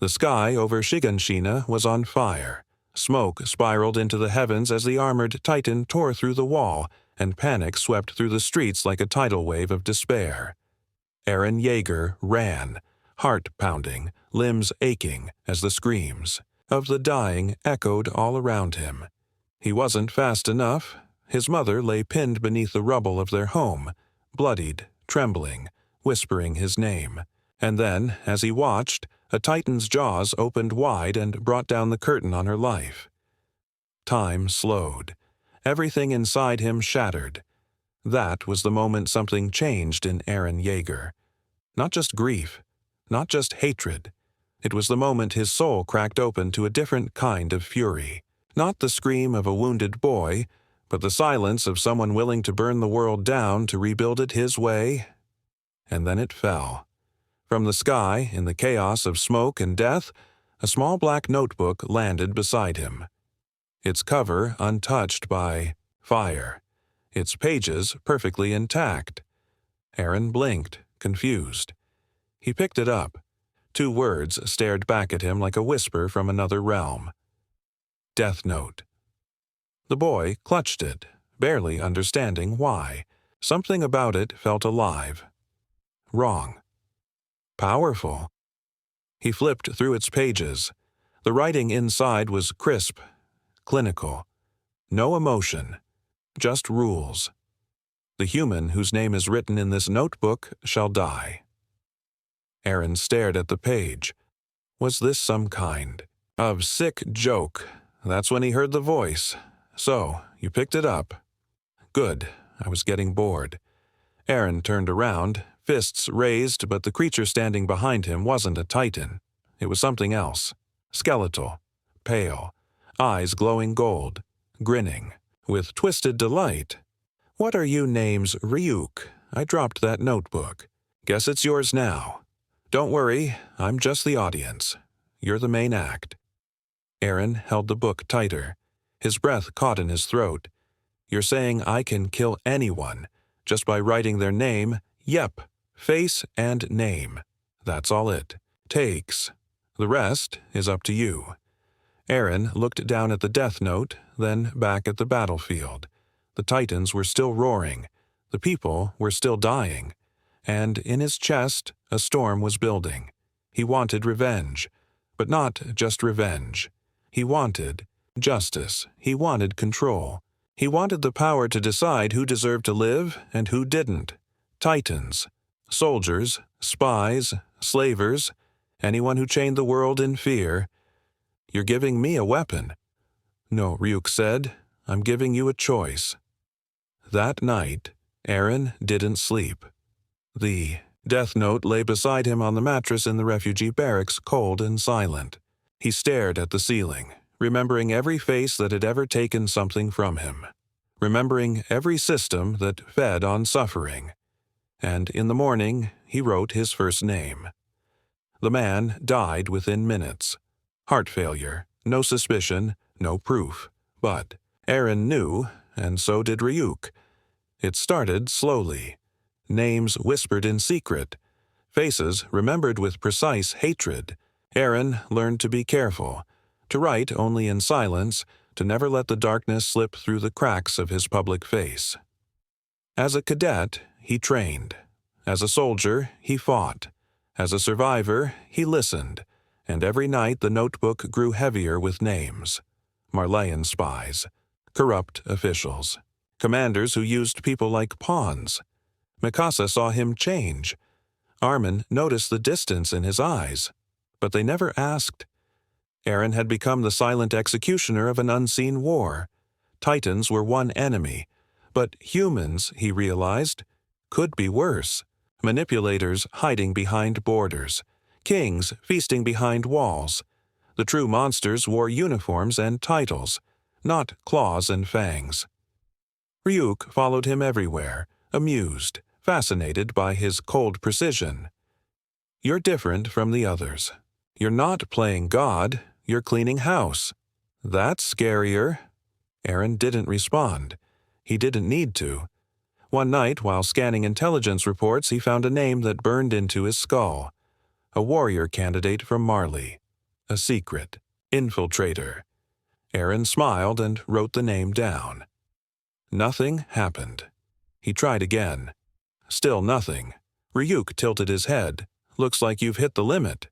The sky over Shiganshina was on fire. Smoke spiraled into the heavens as the armored titan tore through the wall, and panic swept through the streets like a tidal wave of despair. Eren Yeager ran, heart pounding, limbs aching as the screams of the dying echoed all around him. He wasn't fast enough. His mother lay pinned beneath the rubble of their home, bloodied, trembling, whispering his name. And then, as he watched, a titan's jaws opened wide and brought down the curtain on her life. Time slowed. Everything inside him shattered. That was the moment something changed in Eren Yeager. Not just grief, not just hatred. It was the moment his soul cracked open to a different kind of fury. Not the scream of a wounded boy, but the silence of someone willing to burn the world down to rebuild it his way. And then it fell. From the sky, in the chaos of smoke and death, a small black notebook landed beside him. Its cover untouched by fire, its pages perfectly intact. Eren blinked, confused. He picked it up. 2 words stared back at him like a whisper from another realm. Death Note. The boy clutched it, barely understanding why. Something about it felt alive. Wrong. Powerful. He flipped through its pages. The writing inside was crisp, clinical. No emotion, just rules. The human whose name is written in this notebook shall die. Eren stared at the page. Was this some kind of sick joke? That's when he heard the voice. So, you picked it up. Good, I was getting bored. Eren turned around, fists raised, but the creature standing behind him wasn't a titan. It was something else. Skeletal, pale, eyes glowing gold, grinning, with twisted delight. What are you names, Ryuk? I dropped that notebook. Guess it's yours now. Don't worry, I'm just the audience. You're the main act. Eren held the book tighter. His breath caught in his throat. You're saying I can kill anyone just by writing their name? Yep, face and name. That's all it takes. The rest is up to you. Eren looked down at the death note, then back at the battlefield. The titans were still roaring. The people were still dying. And in his chest, a storm was building. He wanted revenge. But not just revenge. He wanted justice. He wanted control. He wanted the power to decide who deserved to live and who didn't. Titans, soldiers, spies, slavers, anyone who chained the world in fear. You're giving me a weapon. No, Ryuk said, I'm giving you a choice. That night, Eren didn't sleep. The death note lay beside him on the mattress in the refugee barracks, cold and silent. He stared at the ceiling, remembering every face that had ever taken something from him, remembering every system that fed on suffering. And in the morning, he wrote his first name. The man died within minutes. Heart failure, no suspicion, no proof. But Eren knew, and so did Ryuk. It started slowly. Names whispered in secret. Faces remembered with precise hatred. Eren learned to be careful, to write only in silence, to never let the darkness slip through the cracks of his public face. As a cadet, he trained. As a soldier, he fought. As a survivor, he listened. And every night the notebook grew heavier with names. Marleyan spies, corrupt officials, commanders who used people like pawns. Mikasa saw him change. Armin noticed the distance in his eyes, but they never asked. Eren had become the silent executioner of an unseen war. Titans were one enemy, but humans, he realized, could be worse. Manipulators hiding behind borders, kings feasting behind walls. The true monsters wore uniforms and titles, not claws and fangs. Ryuk followed him everywhere, amused, fascinated by his cold precision. You're different from the others. You're not playing God, you're cleaning house. That's scarier. Eren didn't respond. He didn't need to. One night, while scanning intelligence reports, he found a name that burned into his skull. A warrior candidate from Marley. A secret. Infiltrator. Eren smiled and wrote the name down. Nothing happened. He tried again. Still nothing. Ryuk tilted his head. Looks like you've hit the limit.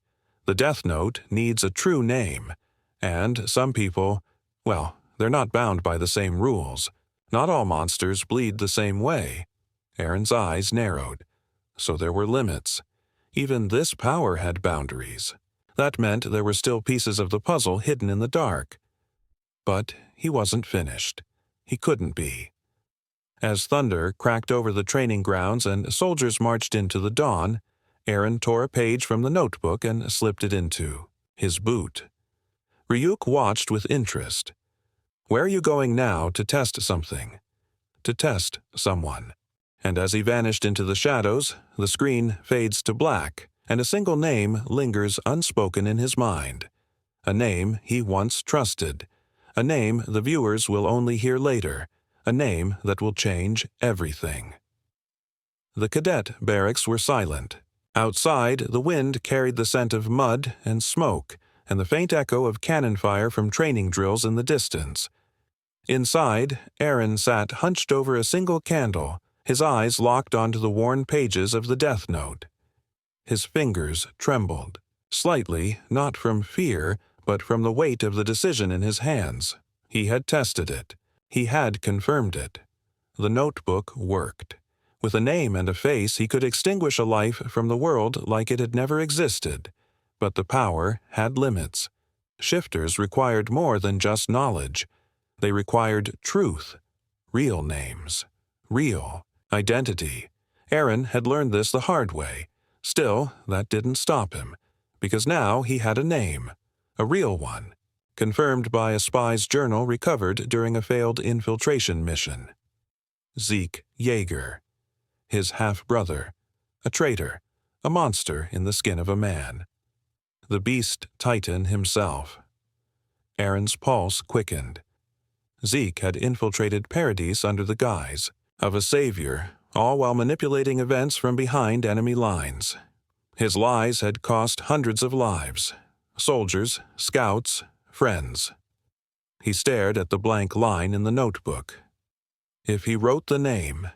The Death Note needs a true name. And some people, well, they're not bound by the same rules. Not all monsters bleed the same way. Eren's eyes narrowed. So there were limits. Even this power had boundaries. That meant there were still pieces of the puzzle hidden in the dark. But he wasn't finished. He couldn't be. As thunder cracked over the training grounds and soldiers marched into the dawn, Eren tore a page from the notebook and slipped it into his boot. Ryuk watched with interest. Where are you going now to test something? To test someone. And as he vanished into the shadows, the screen fades to black, and a single name lingers unspoken in his mind. A name he once trusted. A name the viewers will only hear later. A name that will change everything. The cadet barracks were silent. Outside, the wind carried the scent of mud and smoke, and the faint echo of cannon fire from training drills in the distance. Inside, Eren sat hunched over a single candle, his eyes locked onto the worn pages of the Death Note. His fingers trembled, slightly, not from fear, but from the weight of the decision in his hands. He had tested it. He had confirmed it. The notebook worked. With a name and a face, he could extinguish a life from the world like it had never existed. But the power had limits. Shifters required more than just knowledge. They required truth, real names, real identity. Eren had learned this the hard way. Still, that didn't stop him, because now he had a name, a real one, confirmed by a spy's journal recovered during a failed infiltration mission. Zeke Yeager, his half-brother, a traitor, a monster in the skin of a man. The beast Titan himself. Eren's pulse quickened. Zeke had infiltrated Paradise under the guise of a savior, all while manipulating events from behind enemy lines. His lies had cost hundreds of lives, soldiers, scouts, friends. He stared at the blank line in the notebook. If he wrote the name,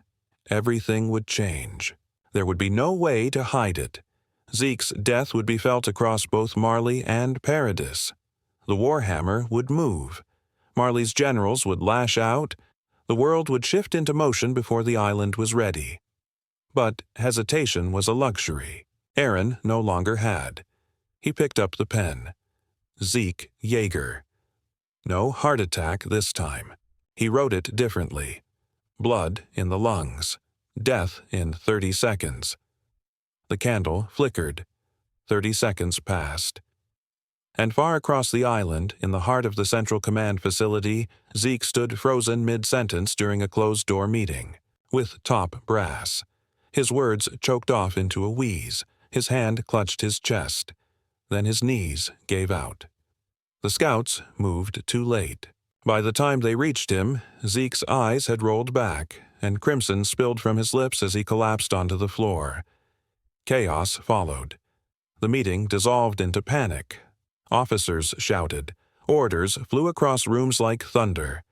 everything would change. There would be no way to hide it. Zeke's death would be felt across both Marley and Paradis. The Warhammer would move. Marley's generals would lash out. The world would shift into motion before the island was ready. But hesitation was a luxury. Eren no longer had. He picked up the pen. Zeke Yeager. No heart attack this time. He wrote it differently. Blood in the lungs. Death in 30 seconds. The candle flickered. 30 seconds passed. And far across the island, in the heart of the Central Command facility, Zeke stood frozen mid-sentence during a closed-door meeting, with top brass. His words choked off into a wheeze. His hand clutched his chest. Then his knees gave out. The scouts moved too late. By the time they reached him, Zeke's eyes had rolled back, and crimson spilled from his lips as he collapsed onto the floor. Chaos followed. The meeting dissolved into panic. Officers shouted. Orders flew across rooms like thunder.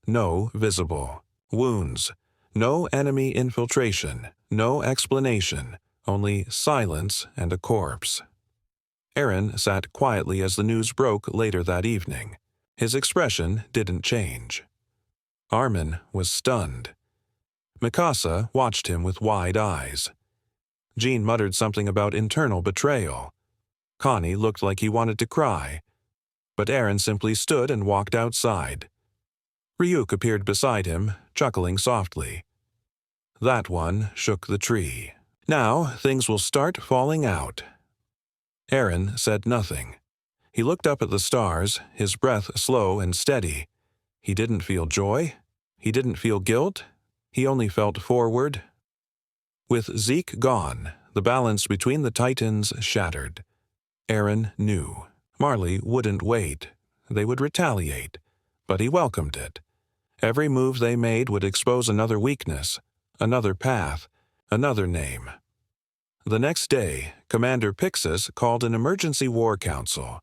No visible. Wounds. No enemy infiltration. No explanation. Only silence and a corpse. Eren sat quietly as the news broke later that evening. His expression didn't change. Armin was stunned. Mikasa watched him with wide eyes. Jean muttered something about internal betrayal. Connie looked like he wanted to cry. But Eren simply stood and walked outside. Ryuk appeared beside him, chuckling softly. That one shook the tree. Now things will start falling out. Eren said nothing. He looked up at the stars, his breath slow and steady. He didn't feel joy. He didn't feel guilt. He only felt forward. With Zeke gone, the balance between the Titans shattered. Eren knew. Marley wouldn't wait. They would retaliate. But he welcomed it. Every move they made would expose another weakness, another path, another name. The next day, Commander Pixis called an emergency war council.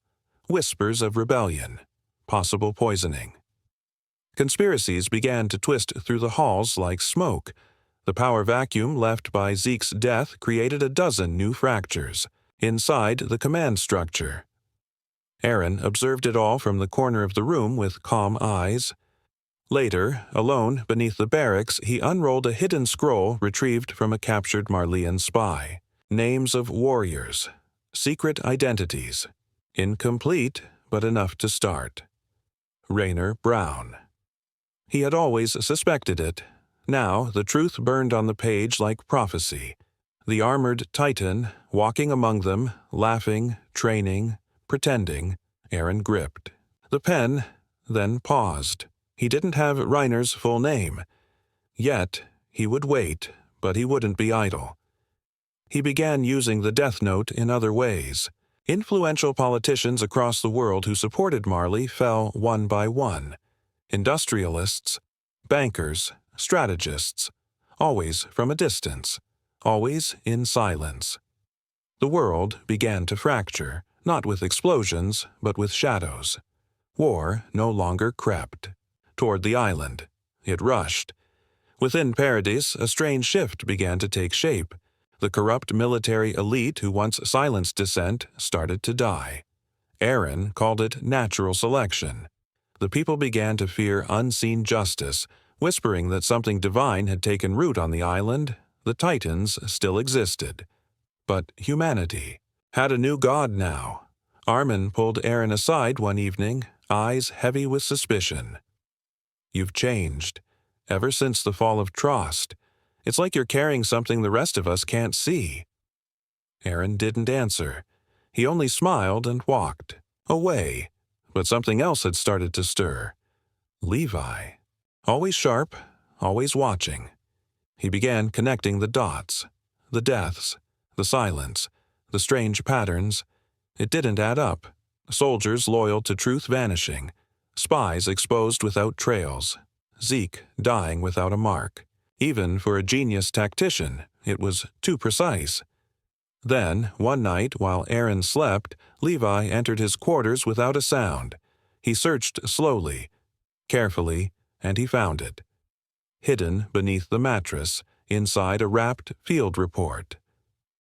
whispers of rebellion, possible poisoning. Conspiracies began to twist through the halls like smoke. The power vacuum left by Zeke's death created a dozen new fractures inside the command structure. Eren observed it all from the corner of the room with calm eyes. Later, alone beneath the barracks, he unrolled a hidden scroll retrieved from a captured Marleyan spy. Names of warriors, secret identities, incomplete but enough to start. Raynor Brown. He had always suspected it. Now the truth burned on the page like prophecy. The armored Titan, walking among them, laughing, training, pretending. Eren gripped the pen, then paused. He didn't have Reiner's full name. Yet, he would wait, but he wouldn't be idle. He began using the Death Note in other ways. Influential politicians across the world who supported Marley fell one by one. Industrialists, bankers, strategists, always from a distance, always in silence. The world began to fracture, not with explosions, but with shadows. War no longer crept toward the island. It rushed. Within Paradis, a strange shift began to take shape. The corrupt military elite who once silenced dissent started to die. Eren called it natural selection. The people began to fear unseen justice, whispering that something divine had taken root on the island. The Titans still existed. But humanity had a new god now. Armin pulled Eren aside one evening, eyes heavy with suspicion. "You've changed. Ever since the fall of Trost. It's like you're carrying something the rest of us can't see." Eren didn't answer. He only smiled and walked away. But something else had started to stir. Levi. Always sharp, always watching. He began connecting the dots. The deaths, the silence, the strange patterns. It didn't add up. Soldiers loyal to truth vanishing. Spies exposed without trails. Zeke dying without a mark. Even for a genius tactician, it was too precise. Then, one night, while Eren slept, Levi entered his quarters without a sound. He searched slowly, carefully, and he found it. Hidden beneath the mattress, inside a wrapped field report.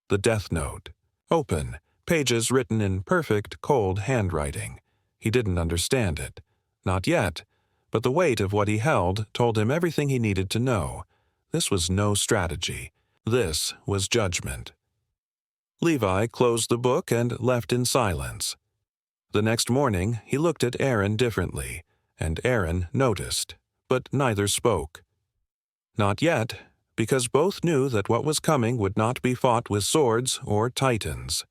The Death Note. Open, pages written in perfect, cold handwriting. He didn't understand it. Not yet, but the weight of what he held told him everything he needed to know. This was no strategy. This was judgment. Levi closed the book and left in silence. The next morning, he looked at Eren differently, and Eren noticed, but neither spoke. Not yet, because both knew that what was coming would not be fought with swords or titans.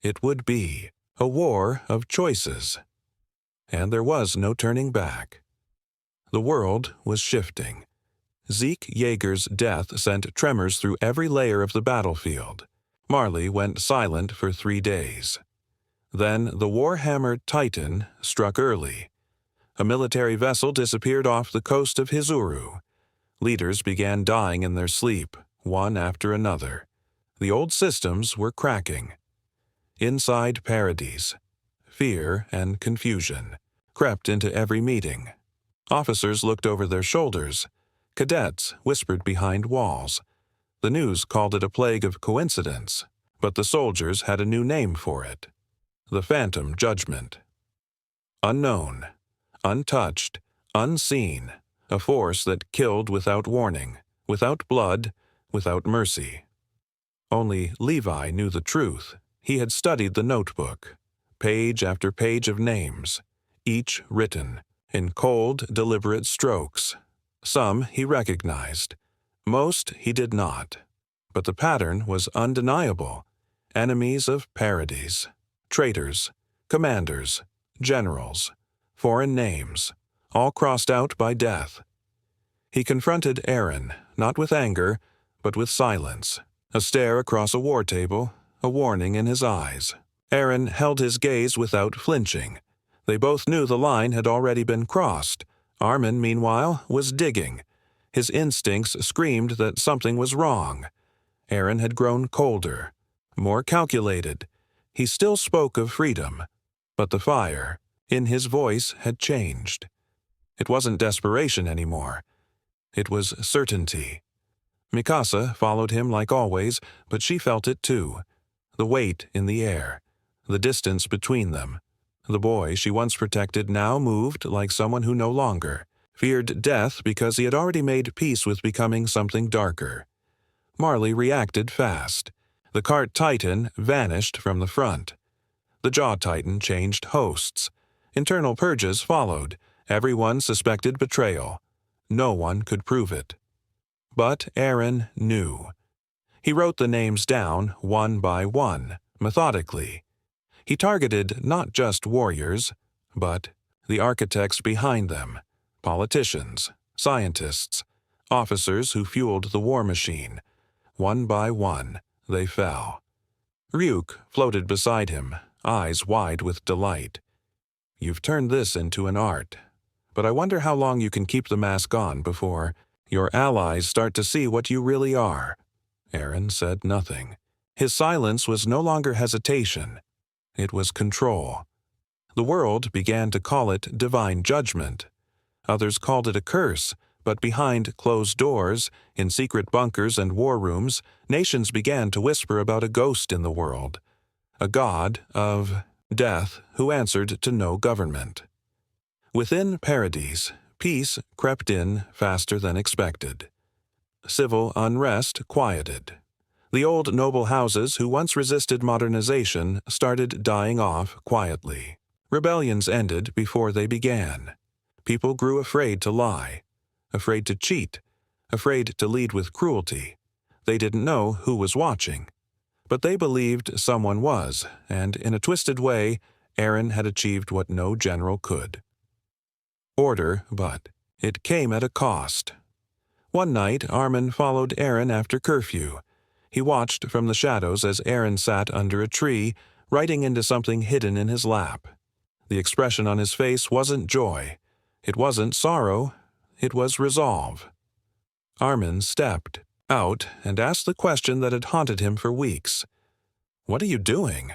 It would be a war of choices. And there was no turning back. The world was shifting. Zeke Yeager's death sent tremors through every layer of the battlefield. Marley went silent for 3 days. Then the war-hammered Titan struck early. A military vessel disappeared off the coast of Hizuru. Leaders began dying in their sleep, one after another. The old systems were cracking. Inside Paradis, fear and confusion crept into every meeting. Officers looked over their shoulders. Cadets whispered behind walls. The news called it a plague of coincidence, but the soldiers had a new name for it. The Phantom Judgment. Unknown, untouched, unseen, a force that killed without warning, without blood, without mercy. Only Levi knew the truth. He had studied the notebook, page after page of names, each written in cold, deliberate strokes. Some he recognized. Most he did not. But the pattern was undeniable. Enemies of Paradis, traitors, commanders, generals, foreign names, all crossed out by death. He confronted Eren, not with anger, but with silence. A stare across a war table, a warning in his eyes. Eren held his gaze without flinching. They both knew the line had already been crossed. Armin, meanwhile, was digging. His instincts screamed that something was wrong. Eren had grown colder, more calculated. He still spoke of freedom, But the fire in his voice had changed. It wasn't desperation anymore. It was certainty. Mikasa followed him like always, but she felt it too. The weight in the air, the distance between them. The boy she once protected now moved like someone who no longer feared death because he had already made peace with becoming something darker. Marley reacted fast. The cart titan vanished from the front. The jaw titan changed hosts. Internal purges followed. Everyone suspected betrayal. No one could prove it. But Eren knew. He wrote the names down one by one, methodically. He targeted not just warriors, but the architects behind them, politicians, scientists, officers who fueled the war machine. One by one, they fell. Ryuk floated beside him, eyes wide with delight. You've turned this into an art. But I wonder how long you can keep the mask on before your allies start to see what you really are. Eren said nothing. His silence was no longer hesitation. It was control. The world began to call it divine judgment. Others called it a curse, but behind closed doors, in secret bunkers and war rooms, nations began to whisper about a ghost in the world. A god of death who answered to no government. Within Paradise, peace crept in faster than expected. Civil unrest quieted. The old noble houses who once resisted modernization started dying off quietly. Rebellions ended before they began. People grew afraid to lie, afraid to cheat, afraid to lead with cruelty. They didn't know who was watching, but they believed someone was, and in a twisted way, Eren had achieved what no general could. Order, but it came at a cost. One night, Armin followed Eren after curfew. He watched from the shadows as Eren sat under a tree, writing into something hidden in his lap. The expression on his face wasn't joy. It wasn't sorrow. It was resolve. Armin stepped out and asked the question that had haunted him for weeks. "What are you doing?"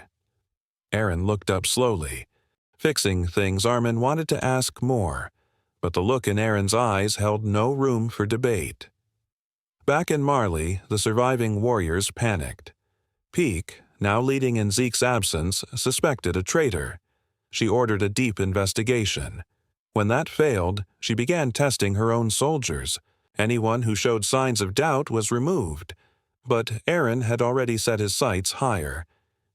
Eren looked up slowly. Fixing things, Armin wanted to ask more, but the look in Eren's eyes held no room for debate. Back in Marley, the surviving warriors panicked. Peak, now leading in Zeke's absence, suspected a traitor. She ordered a deep investigation. When that failed, she began testing her own soldiers. Anyone who showed signs of doubt was removed. But Eren had already set his sights higher.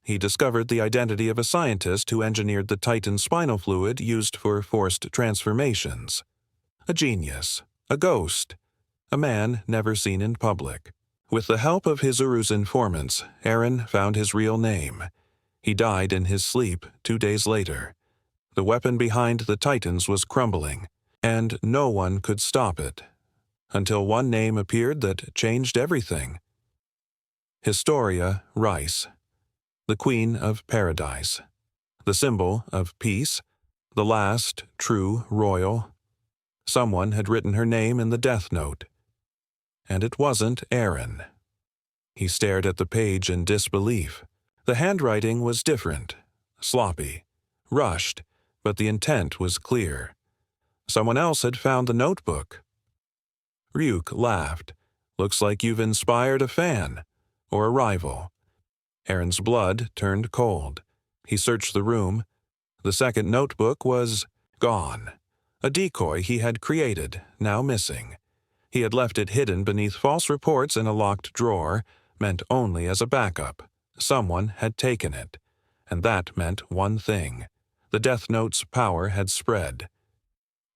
He discovered the identity of a scientist who engineered the Titan spinal fluid used for forced transformations. A genius, a ghost, a man never seen in public. With the help of his Uru's informants, Eren found his real name. He died in his sleep 2 days later. The weapon behind the Titans was crumbling, and no one could stop it. Until one name appeared that changed everything. Historia Rice, the Queen of Paradise, the symbol of peace, the last true royal. Someone had written her name in the death note. And it wasn't Eren. He stared at the page in disbelief. The handwriting was different, sloppy, rushed, but the intent was clear. Someone else had found the notebook. Ryuk laughed. "Looks like you've inspired a fan, or a rival." Eren's blood turned cold. He searched the room. The second notebook was gone. A decoy he had created, now missing. He had left it hidden beneath false reports in a locked drawer, meant only as a backup. Someone had taken it. And that meant one thing. The Death Note's power had spread.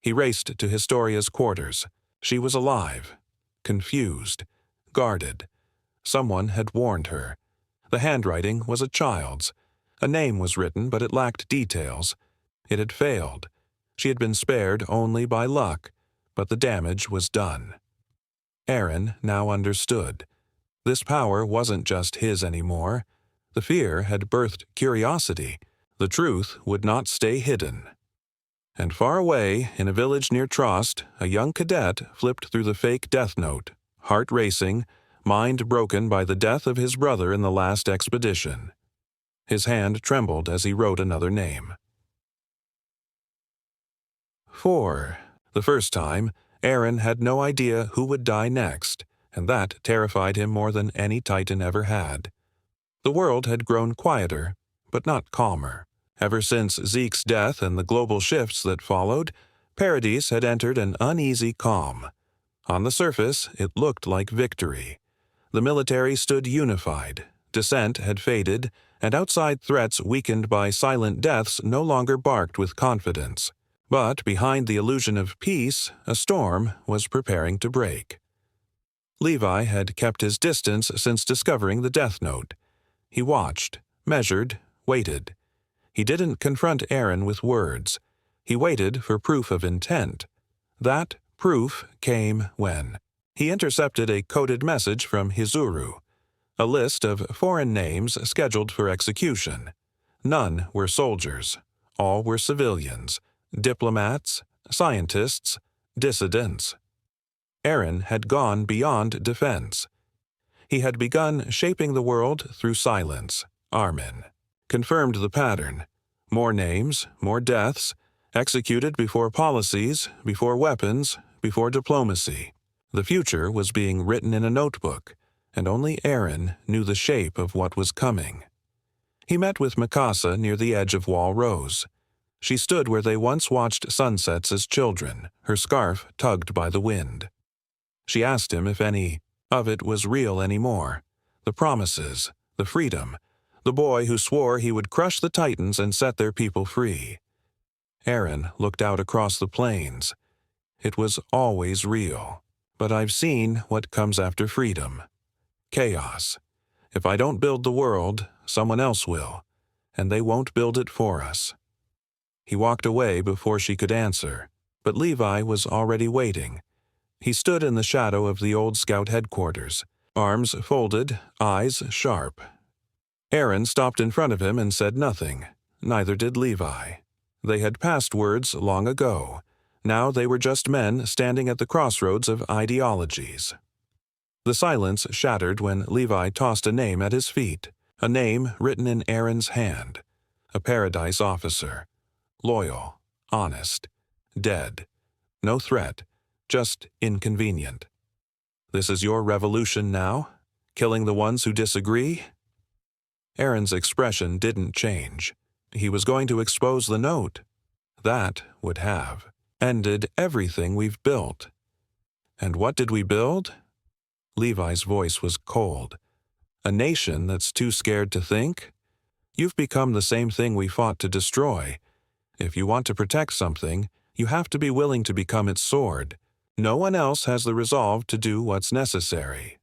He raced to Historia's quarters. She was alive, confused, guarded. Someone had warned her. The handwriting was a child's. A name was written, but it lacked details. It had failed. She had been spared only by luck, but the damage was done. Eren now understood. This power wasn't just his anymore. The fear had birthed curiosity. The truth would not stay hidden. And far away, in a village near Trost, a young cadet flipped through the fake death note, heart racing, mind broken by the death of his brother in the last expedition. His hand trembled as he wrote another name. 4. The first time, Eren had no idea who would die next, and that terrified him more than any Titan ever had. The world had grown quieter, but not calmer. Ever since Zeke's death and the global shifts that followed, Paradis had entered an uneasy calm. On the surface, it looked like victory. The military stood unified, dissent had faded, and outside threats weakened by silent deaths no longer barked with confidence. But behind the illusion of peace, a storm was preparing to break. Levi had kept his distance since discovering the Death Note. He watched, measured, waited. He didn't confront Eren with words. He waited for proof of intent. That proof came when he intercepted a coded message from Hizuru, a list of foreign names scheduled for execution. None were soldiers. All were civilians, diplomats, scientists, dissidents. Eren had gone beyond defense. He had begun shaping the world through silence. Armin confirmed the pattern. More names, more deaths, executed before policies, before weapons, before diplomacy. The future was being written in a notebook, and only Eren knew the shape of what was coming. He met with Mikasa near the edge of Wall Rose. She stood where they once watched sunsets as children, her scarf tugged by the wind. She asked him if any of it was real anymore. The promises, the freedom, the boy who swore he would crush the Titans and set their people free. Eren looked out across the plains. It was always real. But I've seen what comes after freedom. Chaos. If I don't build the world, someone else will, and they won't build it for us. He walked away before she could answer, but Levi was already waiting. He stood in the shadow of the old scout headquarters, arms folded, eyes sharp. Eren stopped in front of him and said nothing. Neither did Levi. They had passed words long ago. Now they were just men standing at the crossroads of ideologies. The silence shattered when Levi tossed a name at his feet, a name written in Eren's hand. A Paradise officer. Loyal, honest, dead. No threat, just inconvenient. This is your revolution now? Killing the ones who disagree? Eren's expression didn't change. He was going to expose the note. That would have ended everything we've built. And what did we build? Levi's voice was cold. A nation that's too scared to think? You've become the same thing we fought to destroy. If you want to protect something, you have to be willing to become its sword. No one else has the resolve to do what's necessary.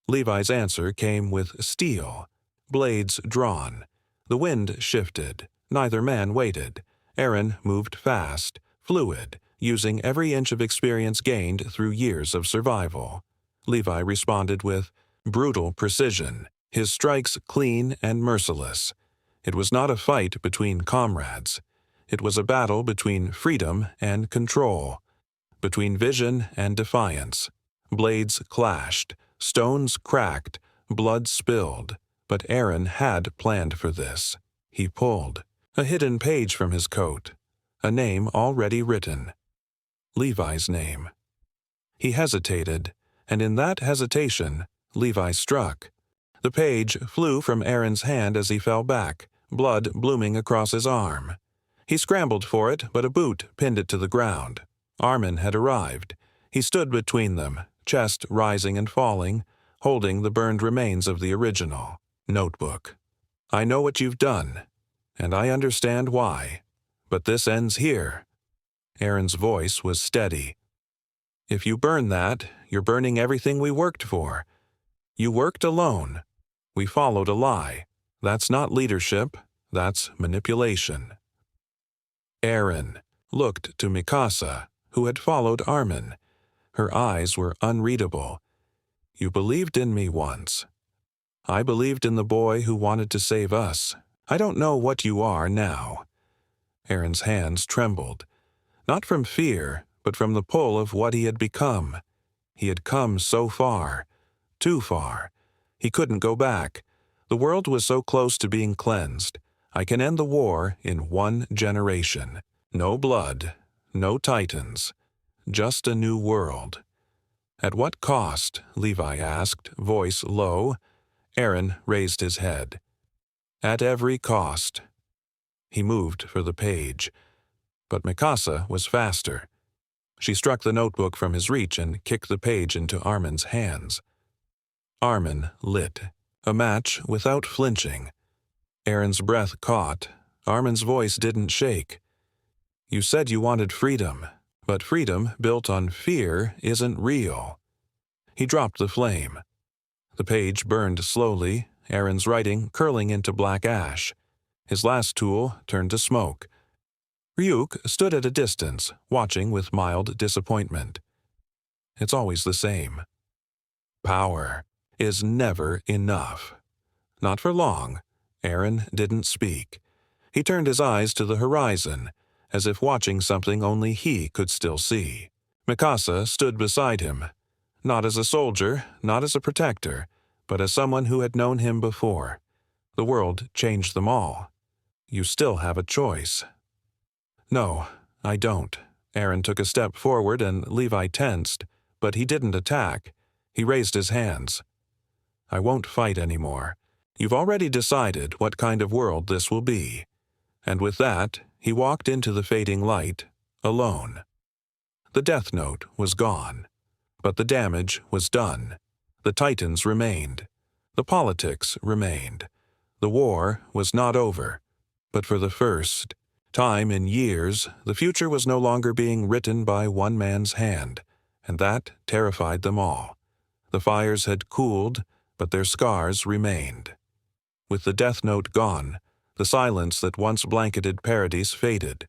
Levi's answer came with steel, blades drawn. The wind shifted. Neither man waited. Eren moved fast, fluid, using every inch of experience gained through years of survival. Levi responded with brutal precision, his strikes clean and merciless. It was not a fight between comrades. It was a battle between freedom and control, between vision and defiance. Blades clashed, stones cracked, blood spilled. But Eren had planned for this. He pulled a hidden page from his coat, a name already written. Levi's name. He hesitated, and in that hesitation, Levi struck. The page flew from Eren's hand as he fell back, blood blooming across his arm. He scrambled for it, but a boot pinned it to the ground. Armin had arrived. He stood between them, chest rising and falling, holding the burned remains of the original notebook. I know what you've done, and I understand why, but this ends here. Eren's voice was steady. If you burn that, you're burning everything we worked for. You worked alone. We followed a lie. That's not leadership, that's manipulation. Eren looked to Mikasa, who had followed Armin. Her eyes were unreadable. You believed in me once. I believed in the boy who wanted to save us. I don't know what you are now. Eren's hands trembled, not from fear, but from the pull of what he had become. He had come so far, too far. He couldn't go back. The world was so close to being cleansed. I can end the war in 1 generation. No blood, No titans. Just a new world. At what cost? Levi asked, voice low. Eren raised his head. At every cost. He moved for the page. But Mikasa was faster. She struck the notebook from his reach and kicked the page into Armin's hands. Armin lit. A match without flinching. Eren's breath caught. Armin's voice didn't shake. You said you wanted freedom, but freedom built on fear isn't real. He dropped the flame. The page burned slowly, Eren's writing curling into black ash. His last tool turned to smoke. Ryuk stood at a distance, watching with mild disappointment. It's always the same. Power is never enough. Not for long. Eren didn't speak. He turned his eyes to the horizon, as if watching something only he could still see. Mikasa stood beside him, not as a soldier, not as a protector, but as someone who had known him before. The world changed them all. You still have a choice. No, I don't. Eren took a step forward and Levi tensed, but he didn't attack. He raised his hands. I won't fight anymore. You've already decided what kind of world this will be. And with that, he walked into the fading light, alone. The Death Note was gone. But the damage was done. The Titans remained. The politics remained. The war was not over. But for the first time in years, the future was no longer being written by one man's hand, and that terrified them all. The fires had cooled, but their scars remained. With the Death Note gone, the silence that once blanketed Paradis faded.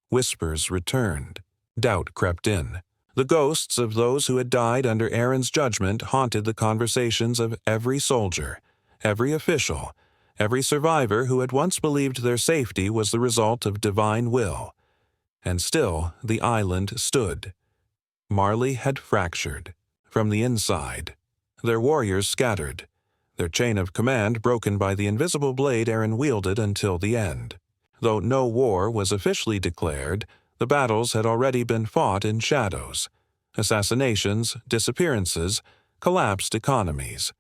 Whispers returned. Doubt crept in. The ghosts of those who had died under Eren's judgment haunted the conversations of every soldier, every official, every survivor who had once believed their safety was the result of divine will. And still the island stood. Marley had fractured. From the inside. Their warriors scattered. Their chain of command broken by the invisible blade Eren wielded until the end. Though no war was officially declared, the battles had already been fought in shadows. Assassinations, disappearances, collapsed economies.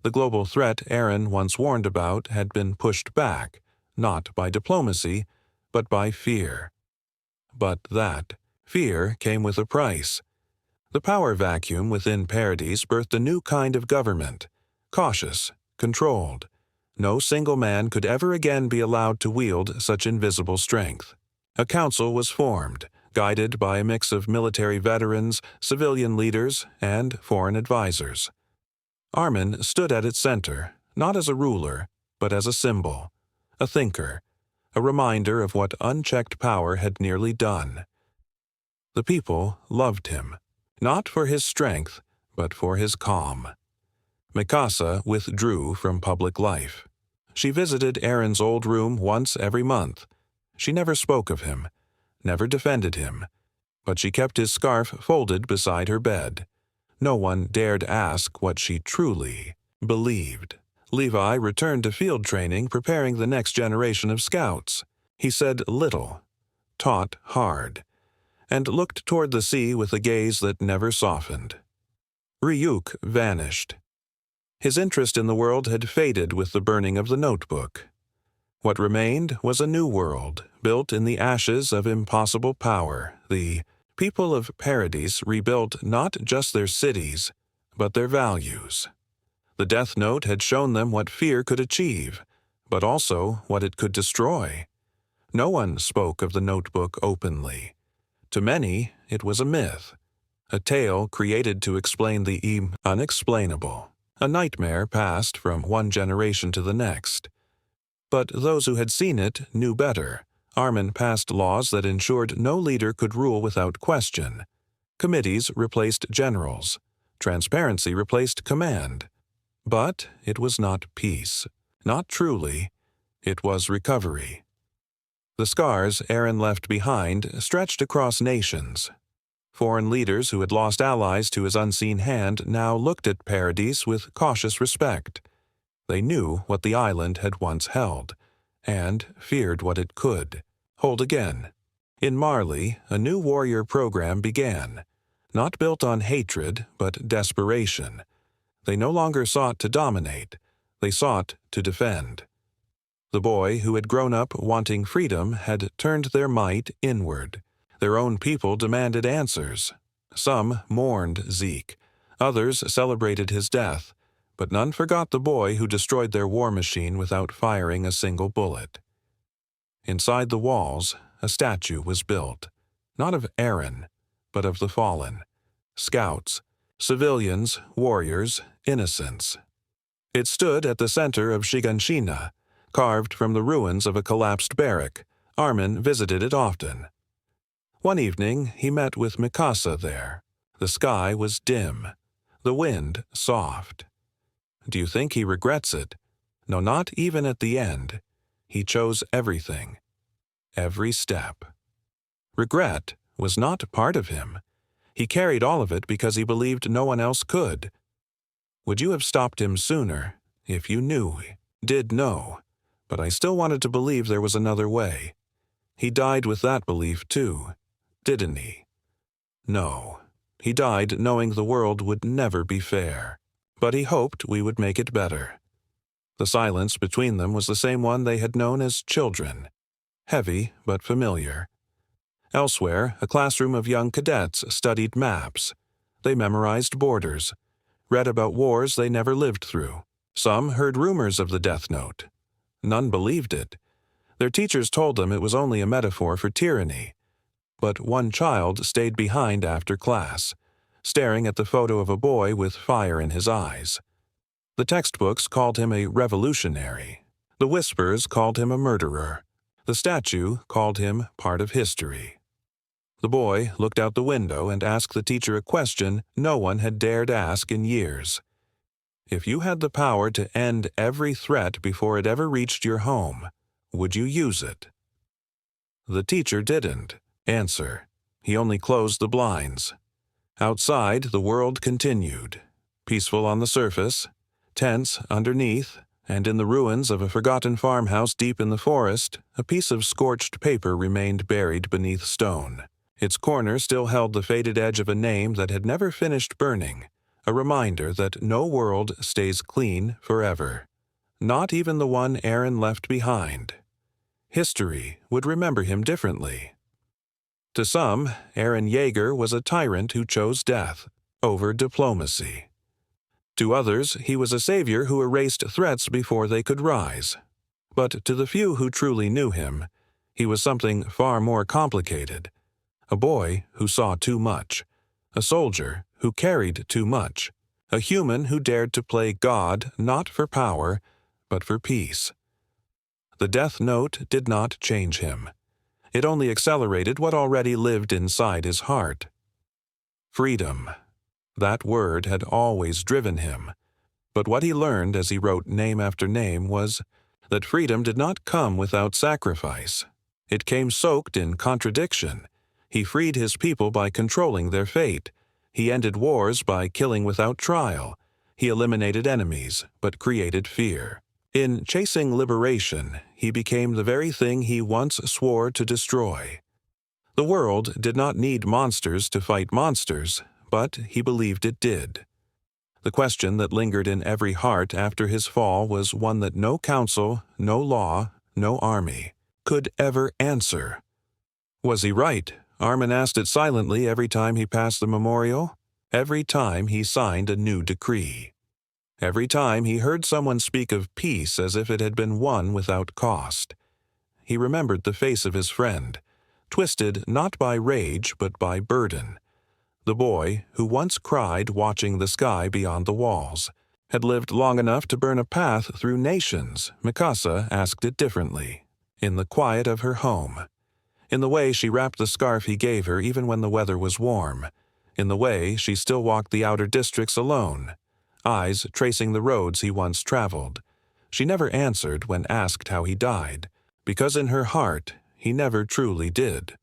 The global threat Eren once warned about had been pushed back, not by diplomacy, but by fear. But that fear came with a price. The power vacuum within Paradis birthed a new kind of government, cautious, controlled. No single man could ever again be allowed to wield such invisible strength. A council was formed, guided by a mix of military veterans, civilian leaders, and foreign advisors. Armin stood at its center, not as a ruler, but as a symbol, a thinker, a reminder of what unchecked power had nearly done. The people loved him, not for his strength, but for his calm. Mikasa withdrew from public life. She visited Eren's old room once every month. She never spoke of him, never defended him, but she kept his scarf folded beside her bed. No one dared ask what she truly believed. Levi returned to field training, preparing the next generation of scouts. He said little, taught hard, and looked toward the sea with a gaze that never softened. Ryuk vanished. His interest in the world had faded with the burning of the notebook. What remained was a new world, built in the ashes of impossible power. The people of Paradis rebuilt not just their cities, but their values. The Death Note had shown them what fear could achieve, but also what it could destroy. No one spoke of the notebook openly. To many, it was a myth, a tale created to explain the unexplainable, a nightmare passed from one generation to the next. But those who had seen it knew better. Armin passed laws that ensured no leader could rule without question. Committees replaced generals. Transparency replaced command. But it was not peace. Not truly. It was recovery. The scars Eren left behind stretched across nations. Foreign leaders who had lost allies to his unseen hand now looked at Paradis with cautious respect. They knew what the island had once held, and feared what it could hold again. In Marley, a new warrior program began, not built on hatred but desperation. They no longer sought to dominate, they sought to defend. The boy who had grown up wanting freedom had turned their might inward. Their own people demanded answers. Some mourned Zeke, others celebrated his death, but none forgot the boy who destroyed their war machine without firing a single bullet. Inside the walls, a statue was built, not of Eren, but of the fallen. Scouts, civilians, warriors, innocents. It stood at the center of Shiganshina, carved from the ruins of a collapsed barrack. Armin visited it often. One evening, he met with Mikasa there. The sky was dim, the wind soft. Do you think he regrets it? No, not even at the end. He chose everything, every step. Regret was not part of him. He carried all of it because he believed no one else could. Would you have stopped him sooner if you knew? Did know, but I still wanted to believe there was another way. He died with that belief too, didn't he? No, he died knowing the world would never be fair, but he hoped we would make it better. The silence between them was the same one they had known as children, heavy but familiar. Elsewhere, a classroom of young cadets studied maps. They memorized borders, read about wars they never lived through. Some heard rumors of the Death Note. None believed it. Their teachers told them it was only a metaphor for tyranny. But one child stayed behind after class, staring at the photo of a boy with fire in his eyes. The textbooks called him a revolutionary. The whispers called him a murderer. The statue called him part of history. The boy looked out the window and asked the teacher a question no one had dared ask in years. If you had the power to end every threat before it ever reached your home, would you use it? The teacher didn't answer. He only closed the blinds. Outside, the world continued, peaceful on the surface, tense underneath, and in the ruins of a forgotten farmhouse deep in the forest, a piece of scorched paper remained buried beneath stone. Its corner still held the faded edge of a name that had never finished burning, a reminder that no world stays clean forever, not even the one Eren left behind. History would remember him differently. To some, Eren Yeager was a tyrant who chose death over diplomacy. To others, he was a savior who erased threats before they could rise. But to the few who truly knew him, he was something far more complicated. A boy who saw too much, a soldier who carried too much, a human who dared to play God not for power, but for peace. The Death Note did not change him. It only accelerated what already lived inside his heart. Freedom. That word had always driven him. But what he learned as he wrote name after name was that freedom did not come without sacrifice. It came soaked in contradiction. He freed his people by controlling their fate. He ended wars by killing without trial. He eliminated enemies, but created fear. In chasing liberation, he became the very thing he once swore to destroy. The world did not need monsters to fight monsters, but he believed it did. The question that lingered in every heart after his fall was one that no council, no law, no army could ever answer. Was he right? Armin asked it silently every time he passed the memorial, every time he signed a new decree. Every time he heard someone speak of peace as if it had been won without cost. He remembered the face of his friend, twisted not by rage but by burden. The boy, who once cried watching the sky beyond the walls, had lived long enough to burn a path through nations. Mikasa asked it differently, in the quiet of her home, in the way she wrapped the scarf he gave her even when the weather was warm, in the way she still walked the outer districts alone, eyes tracing the roads he once traveled. She never answered when asked how he died, because in her heart he never truly did.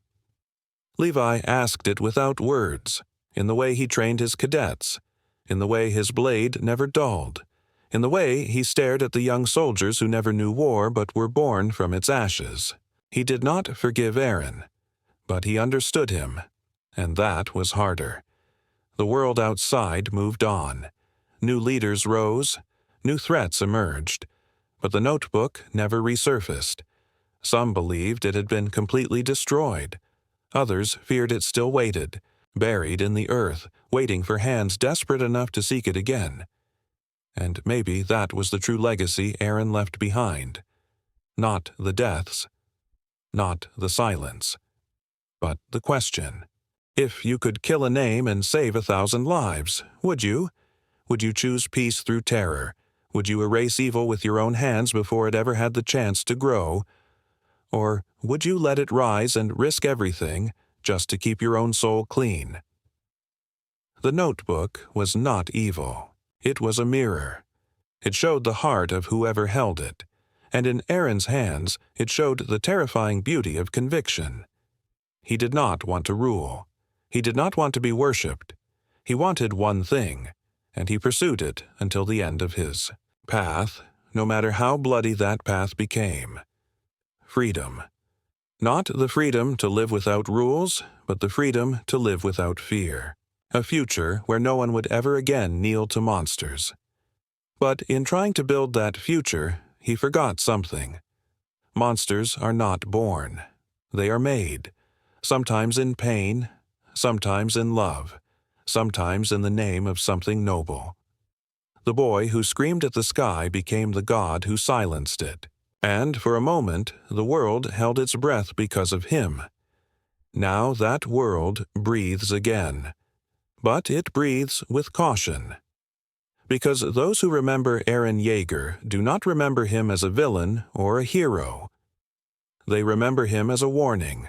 Levi asked it without words, in the way he trained his cadets, in the way his blade never dulled, in the way he stared at the young soldiers who never knew war but were born from its ashes. He did not forgive Eren, But he understood him, and that was harder. The world outside moved on. New leaders rose, new threats emerged, but the notebook never resurfaced. Some believed it had been completely destroyed. Others feared it still waited, buried in the earth, waiting for hands desperate enough to seek it again. And maybe that was the true legacy Eren left behind. Not the deaths, not the silence, but the question. If you could kill a name and save 1,000 lives, would you? Would you choose peace through terror? Would you erase evil with your own hands before it ever had the chance to grow? Or would you let it rise and risk everything just to keep your own soul clean? The notebook was not evil. It was a mirror. It showed the heart of whoever held it, and in Eren's hands it showed the terrifying beauty of conviction. He did not want to rule. He did not want to be worshipped. He wanted one thing, and he pursued it until the end of his path, no matter how bloody that path became. Freedom. Not the freedom to live without rules, but the freedom to live without fear. A future where no one would ever again kneel to monsters. But in trying to build that future, he forgot something. Monsters are not born. They are made, sometimes in pain, sometimes in love, sometimes in the name of something noble. The boy who screamed at the sky became the god who silenced it. And for a moment, the world held its breath because of him. Now that world breathes again. But it breathes with caution. Because those who remember Eren Yeager do not remember him as a villain or a hero. They remember him as a warning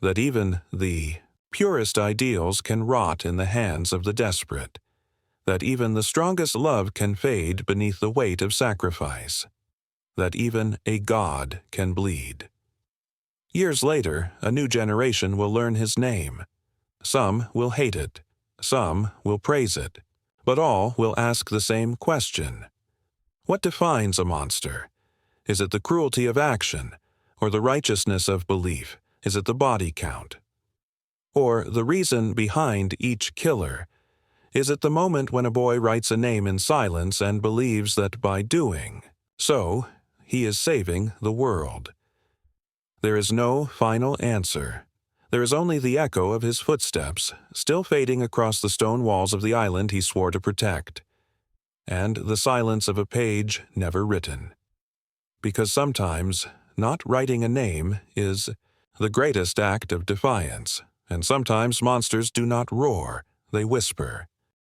that even the purest ideals can rot in the hands of the desperate, that even the strongest love can fade beneath the weight of sacrifice, that even a god can bleed. Years later, a new generation will learn his name. Some will hate it, some will praise it, but all will ask the same question. What defines a monster? Is it the cruelty of action, or the righteousness of belief? Is it the body count? Or the reason behind each killer? Is it the moment when a boy writes a name in silence and believes that by doing so, he is saving the world? There is no final answer. There is only the echo of his footsteps, still fading across the stone walls of the island he swore to protect, and the silence of a page never written. Because sometimes, not writing a name is the greatest act of defiance. And sometimes monsters do not roar, they whisper.